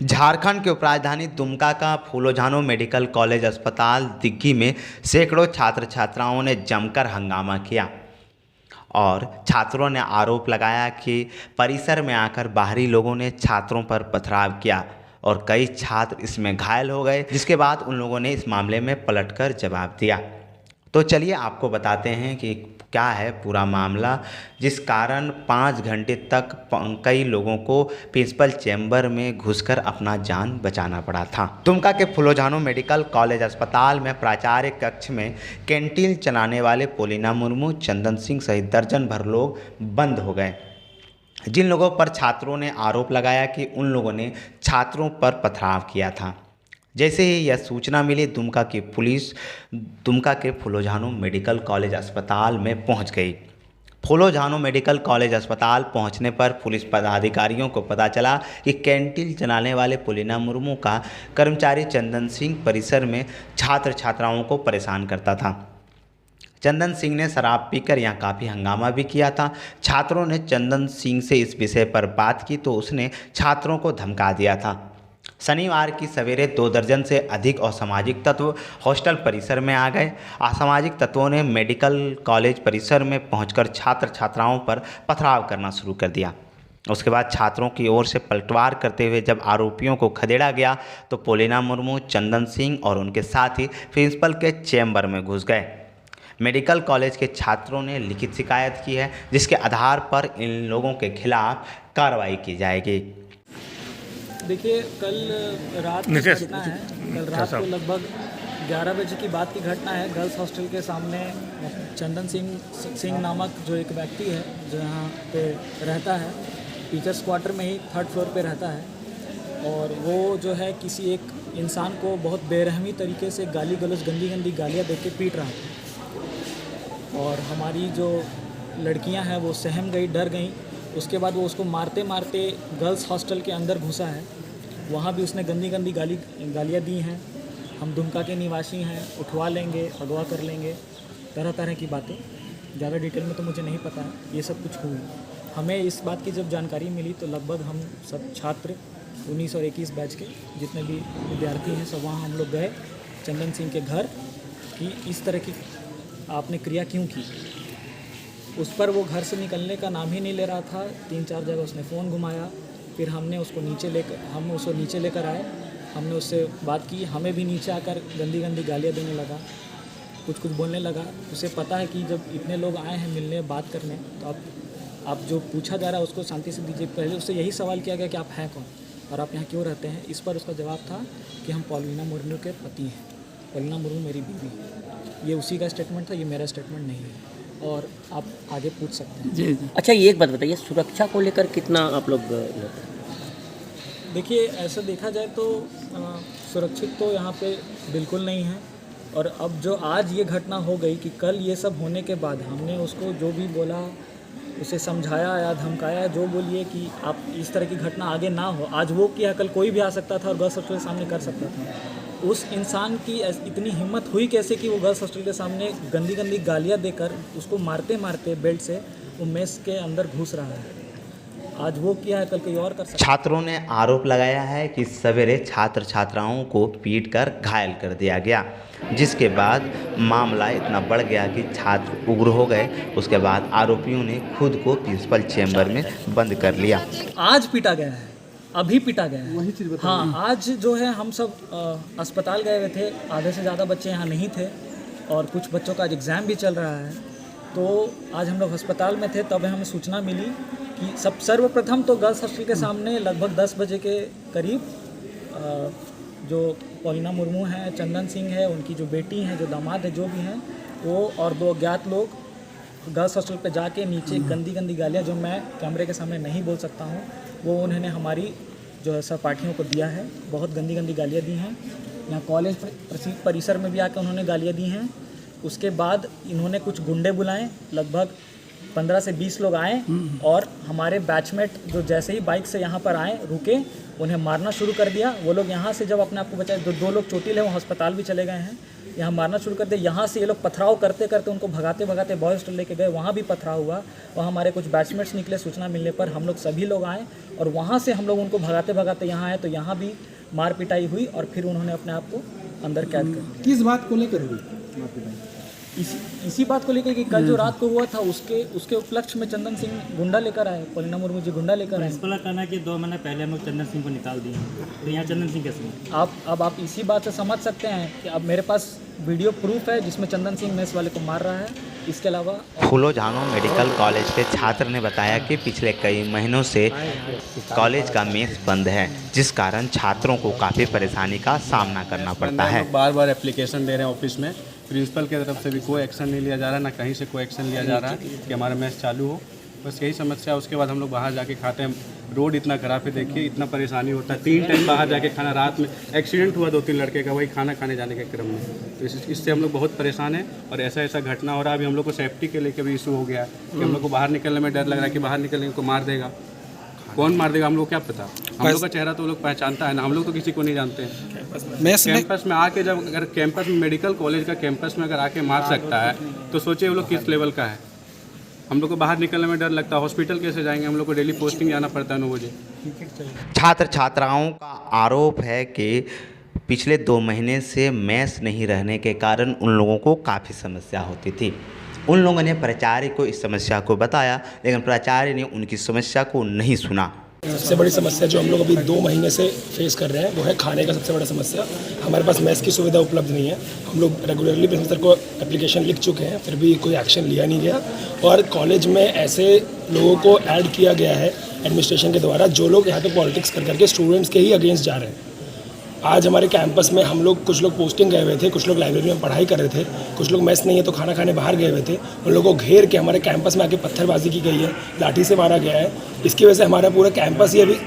झारखंड के उपराजधानी दुमका का फूलों मेडिकल कॉलेज अस्पताल दिग्घी में सैकड़ों छात्र छात्राओं ने जमकर हंगामा किया और छात्रों ने आरोप लगाया कि परिसर में आकर बाहरी लोगों ने छात्रों पर पथराव किया और कई छात्र इसमें घायल हो गए, जिसके बाद उन लोगों ने इस मामले में पलटकर जवाब दिया। तो चलिए आपको बताते हैं कि क्या है पूरा मामला, जिस कारण 5 घंटे तक कई लोगों को प्रिंसिपल चैम्बर में घुसकर अपना जान बचाना पड़ा था। दुमका के फूलों मेडिकल कॉलेज अस्पताल में प्राचार्य कक्ष में कैंटीन चलाने वाले पोलिना मुर्मू, चंदन सिंह सहित दर्जन भर लोग बंद हो गए, जिन लोगों पर छात्रों ने आरोप लगाया कि उन लोगों ने छात्रों पर पथराव किया था। जैसे ही यह सूचना मिली, दुमका की पुलिस दुमका के फूलों मेडिकल कॉलेज अस्पताल में पहुंच गई। फूलों मेडिकल कॉलेज अस्पताल पहुंचने पर पुलिस पदाधिकारियों को पता चला कि कैंटीन चलाने वाले पोलिना मुर्मू का कर्मचारी चंदन सिंह परिसर में छात्र छात्राओं को परेशान करता था। चंदन सिंह ने शराब पीकर यहाँ काफ़ी हंगामा भी किया था। छात्रों ने चंदन सिंह से इस विषय पर बात की तो उसने छात्रों को धमका दिया था। शनिवार की सवेरे 2 दर्जन से अधिक असामाजिक तत्व हॉस्टल परिसर में आ गए। असामाजिक तत्वों ने मेडिकल कॉलेज परिसर में पहुंचकर छात्र छात्राओं पर पथराव करना शुरू कर दिया। उसके बाद छात्रों की ओर से पलटवार करते हुए जब आरोपियों को खदेड़ा गया तो पोलिना मुर्मू, चंदन सिंह और उनके साथी प्रिंसिपल के चैम्बर में घुस गए। मेडिकल कॉलेज के छात्रों ने लिखित शिकायत की है, जिसके आधार पर इन लोगों के खिलाफ कार्रवाई की जाएगी। देखिए, कल रात की घटना है। कल रात को लगभग 11 बजे की बात की घटना है। गर्ल्स हॉस्टल के सामने चंदन सिंह नामक जो एक व्यक्ति है, जो यहाँ पे रहता है, टीचर्स क्वार्टर में ही 3rd फ्लोर पे रहता है, और वो जो है किसी एक इंसान को बहुत बेरहमी तरीके से गाली गलौज, गंदी गंदी गालियाँ दे के पीट रहा था। और हमारी जो लड़कियाँ हैं वो सहम गई, डर गई। उसके बाद वो उसको मारते मारते गर्ल्स हॉस्टल के अंदर घुसा है। वहाँ भी उसने गंदी गंदी गालियाँ दी हैं। हम दुमका के निवासी हैं, उठवा लेंगे, अगवा कर लेंगे, तरह तरह की बातें। ज़्यादा डिटेल में तो मुझे नहीं पता है ये सब कुछ हुई। हमें इस बात की जब जानकारी मिली तो लगभग हम सब छात्र 19 और 21 बैच के जितने भी विद्यार्थी हैं सब वहाँ हम लोग गए चंदन सिंह के घर कि इस तरह की आपने क्रिया क्यों की। उस पर वो घर से निकलने का नाम ही नहीं ले रहा था। 3-4 जगह उसने फ़ोन घुमाया। फिर हम उसको नीचे लेकर आए। हमने उससे बात की। हमें भी नीचे आकर गंदी गंदी गालियाँ देने लगा, कुछ बोलने लगा। उसे पता है कि जब इतने लोग आए हैं मिलने, बात करने, तो आप जो पूछा जा रहा है उसको शांति से दीजिए। पहले उससे यही सवाल किया गया कि आप हैं कौन और आप यहाँ क्यों रहते हैं। इस पर उसका जवाब था कि हम पोलिना मुर्मू के पति हैं, पोलिना मुर्मू मेरी बीवी है। ये उसी का स्टेटमेंट था, ये मेरा स्टेटमेंट नहीं है। और आप आगे पूछ सकते हैं। जी। अच्छा, ये एक बात बताइए, सुरक्षा को लेकर कितना आप लोग देखिए, ऐसा देखा जाए तो सुरक्षित तो यहाँ पे बिल्कुल नहीं है। और अब जो आज ये घटना हो गई कि कल ये सब होने के बाद हमने उसको जो भी बोला, उसे समझाया या धमकाया, जो बोलिए कि आप इस तरह की घटना आगे ना हो। आज वो किया, कल कोई भी आ सकता था और गर्ल्स हॉस्टल के सामने कर सकता था। उस इंसान की इतनी हिम्मत हुई कैसे कि वो गर्ल्स हॉस्टल के सामने गंदी गंदी गालियाँ देकर उसको मारते मारते बेल्ट से वो मेस के अंदर घुस रहा है। आज वो किया है, कल कोई और कर सकता है। छात्रों ने आरोप लगाया है कि सवेरे छात्र छात्राओं को पीटकर घायल कर दिया गया, जिसके बाद मामला इतना बढ़ गया कि छात्र उग्र हो गए। उसके बाद आरोपियों ने खुद को प्रिंसिपल चैम्बर में बंद कर लिया। आज पीटा गया है, अभी पीटा गया है। वही चीज़ बताइए। हाँ, आज जो है हम सब अस्पताल गए हुए थे। आधे से ज़्यादा बच्चे यहाँ नहीं थे और कुछ बच्चों का आज एग्ज़ाम भी चल रहा है। तो आज हम लोग अस्पताल में थे, तब हमें सूचना मिली कि सर्वप्रथम तो गर्ल्स हॉस्टल के सामने लगभग 10 बजे के करीब जो पोलिना मुर्मू हैं, चंदन सिंह है, उनकी जो बेटी हैं, जो दामाद है, जो भी हैं, वो और 2 अज्ञात लोग गर्ल्स हॉस्टल पे जाके नीचे गंदी गंदी गालियाँ, जो मैं कैमरे के सामने नहीं बोल सकता हूँ, वो उन्होंने हमारी जो है सहपाठियों को दिया है। बहुत गंदी गंदी गालियाँ दी हैं। यहाँ कॉलेज परिसर में भी आकर उन्होंने गालियाँ दी हैं। उसके बाद इन्होंने कुछ गुंडे बुलाए, लगभग 15 से 20 लोग आए और हमारे बैचमेट जो जैसे ही बाइक से यहाँ पर आए, रुके उन्हें मारना शुरू कर दिया। वो लोग यहाँ से जब अपने आप को बचाए, दो लोग चोटिल हैं, वो अस्पताल भी चले गए हैं। यहाँ मारना शुरू कर दिया। यहाँ से ये लोग पथराव करते करते उनको भगाते भगाते बॉयज़ हॉस्टल लेके गए, वहाँ भी पथराव हुआ। वहाँ हमारे कुछ बैचमेट्स निकले, सूचना मिलने पर हम लोग सभी लोग आए और वहाँ से हम लोग उनको भगाते भगाते यहाँ आए, तो यहाँ भी मार पिटाई हुई और फिर उन्होंने अपने आप को अंदर कैद कर दिया। किस बात को लेकर हुई मार पिटाई? इसी बात को लेकर कि कल जो रात को हुआ था उसके उपलक्ष्य में चंदन सिंह गुंडा लेकर आए, पॉलिना मुर्मू जी गुंडा लेकर आए। प्रिंसिपल का कहना है कि 2 महीने पहले हम लोग चंदन सिंह को निकाल दिए, तो यहाँ चंदन सिंह कैसे हैं? अब आप इसी बात से समझ सकते हैं कि अब मेरे पास वीडियो प्रूफ है जिसमें चंदन सिंह मेस वाले को मार रहा है। इसके अलावा फूलो झानो मेडिकल कॉलेज के छात्र ने बताया कि पिछले कई महीनों से कॉलेज का मेस बंद है, जिस कारण छात्रों को काफ़ी परेशानी का सामना करना पड़ता है। बार बार एप्लीकेशन दे रहे हैं ऑफिस में, प्रिंसिपल की तरफ से भी कोई एक्शन नहीं लिया जा रहा है, ना कहीं से कोई एक्शन लिया जा रहा है कि हमारा मैच चालू हो। बस यही समस्या है। उसके बाद हम लोग बाहर जाके खाते हैं। रोड इतना खराब है, देखिए इतना परेशानी होता है। 3 टाइम बाहर जाके खाना, रात में एक्सीडेंट हुआ 2-3 लड़के का वही खाना खाने जाने के क्रम में। तो इससे हम लोग बहुत परेशान हैं और ऐसा घटना हो रहा है। अभी हम लोग को सेफ्टी के लेकर भी इशू हो गया कि हम लोग को बाहर निकलने में डर लग रहा है कि बाहर निकलने को मार देगा। कौन मार देगा हम लोग क्या पता। हम लोग का चेहरा तो वो लोग पहचानता है ना, हम लोग तो किसी को नहीं जानते हैं। कैंपस में आके जब अगर कैंपस में मेडिकल कॉलेज का कैंपस में अगर आके मार सकता है तो सोचिए वो लोग किस लेवल का है। हम लोग को बाहर निकलने में डर लगता है। हॉस्पिटल कैसे जाएंगे? हम लोग को डेली पोस्टिंग जाना पड़ता है 9 बजे। छात्र छात्राओं का आरोप है कि पिछले 2 महीने से मेस नहीं रहने के कारण उन लोगों को काफ़ी समस्या होती थी। उन लोगों ने प्राचार्य को इस समस्या को बताया, लेकिन प्राचार्य ने उनकी समस्या को नहीं सुना। सबसे बड़ी समस्या जो हम लोग अभी 2 महीने से फेस कर रहे हैं वो है खाने का। सबसे बड़ा समस्या, हमारे पास मेस की सुविधा उपलब्ध नहीं है। हम लोग रेगुलरली प्रिंसिपल को एप्लीकेशन लिख चुके हैं, फिर भी कोई एक्शन लिया नहीं गया। और कॉलेज में ऐसे लोगों को ऐड किया गया है एडमिनिस्ट्रेशन के द्वारा जो लोग यहाँ पे पॉलिटिक्स कर करके स्टूडेंट्स के ही अगेंस्ट जा रहे हैं। आज हमारे कैंपस में हम लोग कुछ लोग पोस्टिंग गए हुए थे, कुछ लोग लाइब्रेरी में पढ़ाई कर रहे थे, कुछ लोग मेस नहीं है तो खाना खाने बाहर गए हुए थे। उन लोगों को घेर के हमारे कैंपस में आके पत्थरबाजी की गई है, लाठी से मारा गया है। इसकी वजह से हमारा पूरा कैंपस ही अभी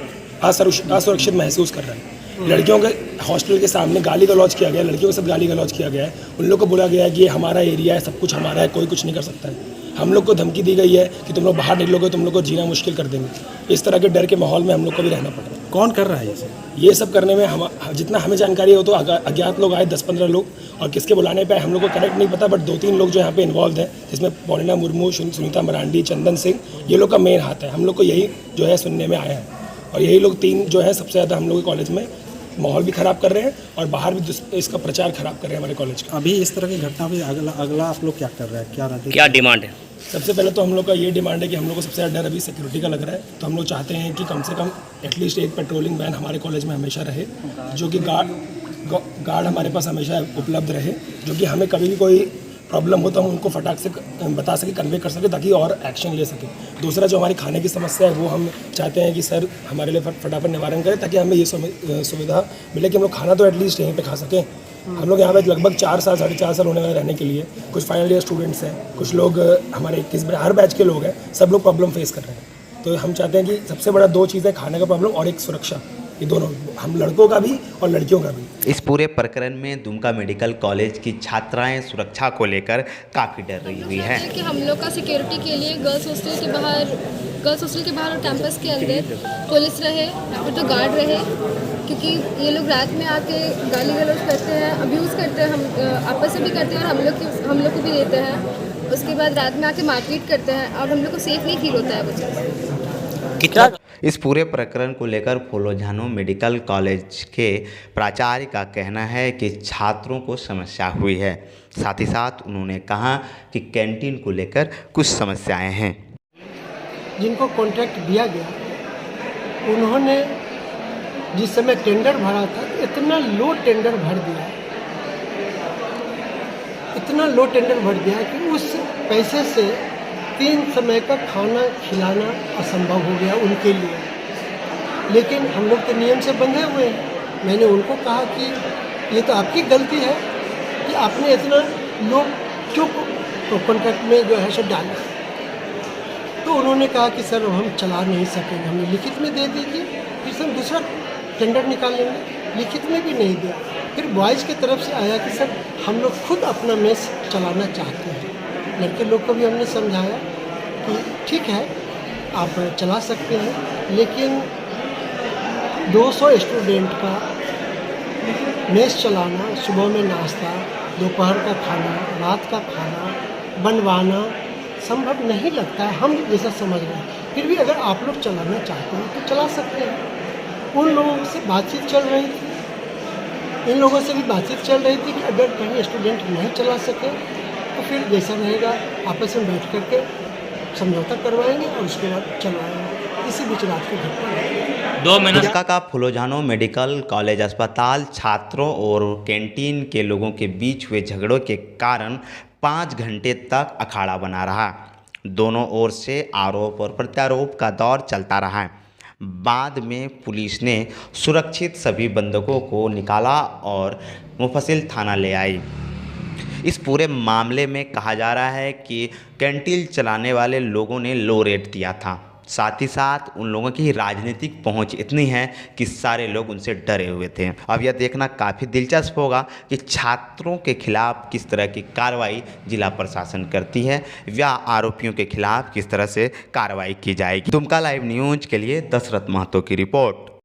असुरक्षित महसूस कर रहा है। लड़कियों के हॉस्टल के सामने गाली गलौज किया गया है, लड़कियों के साथ गाली गलौज किया गया है। उन लोग को बोला गया है कि ये हमारा एरिया है, सब कुछ हमारा है, कोई कुछ नहीं कर सकता है। हम लोग को धमकी दी गई है कि तुम लोग बाहर निकलोगे तुम लोग को जीना मुश्किल कर देंगे। इस तरह के डर के माहौल में हम लोग को भी रहना पड़ रहा है। कौन कर रहा है ये सब करने में हम जितना हमें जानकारी हो तो अज्ञात लोग आए 10-15 लोग, और किसके बुलाने पे हम लोग को करेक्ट नहीं पता, बट 2-3 लोग जो यहाँ पे इन्वॉल्व हैं, जिसमें पॉलिना मुर्मू, सुनीता मरांडी, चंदन सिंह, ये लोग का मेन हाथ है। हम लोग को यही जो है सुनने में आया है, और यही लोग 3 जो है सबसे ज़्यादा हम लोग के कॉलेज में माहौल भी ख़राब कर रहे हैं और बाहर भी इसका प्रचार खराब कर रहे हैं हमारे कॉलेज का। अभी इस तरह की घटना भी अगला आप लोग क्या कर रहे हैं? क्या डिमांड है? सबसे पहले तो हम लोग का ये डिमांड है कि हम लोग को सबसे ज़्यादा डर अभी सिक्योरिटी का लग रहा है। तो हम लोग चाहते हैं कि कम से कम एटलीस्ट एक पेट्रोलिंग वैन हमारे कॉलेज में हमेशा रहे, जो कि गार्ड हमारे पास हमेशा उपलब्ध रहे, जो कि हमें कभी भी कोई प्रॉब्लम हो तो हम उनको फटाक से बता सके, कन्वे कर सके, ताकि और एक्शन ले सके। दूसरा जो हमारी खाने की समस्या है वो हम चाहते हैं कि सर हमारे लिए फटाफट निवारण करें, ताकि हमें ये सुविधा मिले कि हम लोग खाना तो एटलीस्ट यहीं पे खा सकें। हम लोग यहाँ पे लगभग 4 साल 4.5 साल होने वाले रहने के लिए। कुछ फाइनल ईयर स्टूडेंट्स हैं, कुछ लोग हमारे हर बैच के लोग हैं, सब लोग प्रॉब्लम फेस कर रहे हैं। तो हम चाहते हैं कि सबसे बड़ा 2 चीज़ है, खाने का प्रॉब्लम और एक सुरक्षा। ये दोनों, हम लड़कों का भी और लड़कियों का भी। इस पूरे प्रकरण में दुमका मेडिकल कॉलेज की छात्राएं सुरक्षा को लेकर काफ़ी डर रही हुई है कि हम लोग का सिक्योरिटी के लिए गर्ल्स हॉस्टल के बाहर और कैंपस के अंदर पुलिस रहे या फिर तो गार्ड रहे, क्योंकि ये लोग रात में आके गाली गलौज करते हैं, अब्यूज़ करते हैं, हम आपस में भी करते हैं और हम लोग को भी देते हैं। उसके बाद रात में आके मारपीट करते हैं और हम लोग को सेफ नहीं फील होता है वो चीज़। कितना इस पूरे प्रकरण को लेकर फूलो झानो मेडिकल कॉलेज के प्राचार्य का कहना है कि छात्रों को समस्या हुई है। साथ ही साथ उन्होंने कहा कि कैंटीन को लेकर कुछ समस्याएं हैं। जिनको कॉन्ट्रैक्ट दिया गया उन्होंने जिस समय टेंडर भरा था इतना लो टेंडर भर दिया, इतना लो टेंडर भर दिया कि उस पैसे से 3 समय का खाना खिलाना असंभव हो गया उनके लिए। लेकिन हम लोग तो नियम से बंधे हुए हैं। मैंने उनको कहा कि ये तो आपकी गलती है कि आपने इतना लो क्यों कॉन्ट्रैक्ट में जो है सो डाला। तो उन्होंने कहा कि सर हम चला नहीं सकेंगे, हमें लिखित में दे दीजिए, फिर से हम दूसरा टेंडर निकाल लेंगे। लिखित में भी नहीं दिया। फिर बॉयज़ की तरफ से आया कि सर हम लोग खुद अपना मेस चलाना चाहते हैं। लड़के लोग को भी हमने समझाया कि ठीक है आप चला सकते हैं, लेकिन 200 स्टूडेंट का मेस चलाना, सुबह में नाश्ता, दोपहर का खाना, रात का खाना बनवाना संभव नहीं लगता है, हम जैसा समझ रहे हैं। फिर भी अगर आप लोग चलाना चाहते हैं तो चला सकते हैं। उन लोगों से बातचीत चल रही थी, इन लोगों से भी बातचीत चल रही थी कि अगर कहीं स्टूडेंट नहीं चला सके तो फिर जैसा रहेगा आपस में बैठ करके समझौता करवाएंगे और उसके बाद चलवाएंगे। इसी बीच रात की घटना है। दुमका का फूलोजानो मेडिकल कॉलेज अस्पताल छात्रों और कैंटीन के लोगों के बीच हुए झगड़ों के कारण 5 घंटे तक अखाड़ा बना रहा। दोनों ओर से आरोप और प्रत्यारोप का दौर चलता रहा। बाद में पुलिस ने सुरक्षित सभी बंधकों को निकाला और मुफस्सिल थाना ले आई। इस पूरे मामले में कहा जा रहा है कि कैंटीन चलाने वाले लोगों ने लो रेट दिया था। साथ ही साथ उन लोगों की राजनीतिक पहुंच इतनी है कि सारे लोग उनसे डरे हुए थे। अब यह देखना काफ़ी दिलचस्प होगा कि छात्रों के खिलाफ किस तरह की कार्रवाई जिला प्रशासन करती है या आरोपियों के खिलाफ किस तरह से कार्रवाई की जाएगी। दुमका लाइव न्यूज़ के लिए दशरथ महतो की रिपोर्ट।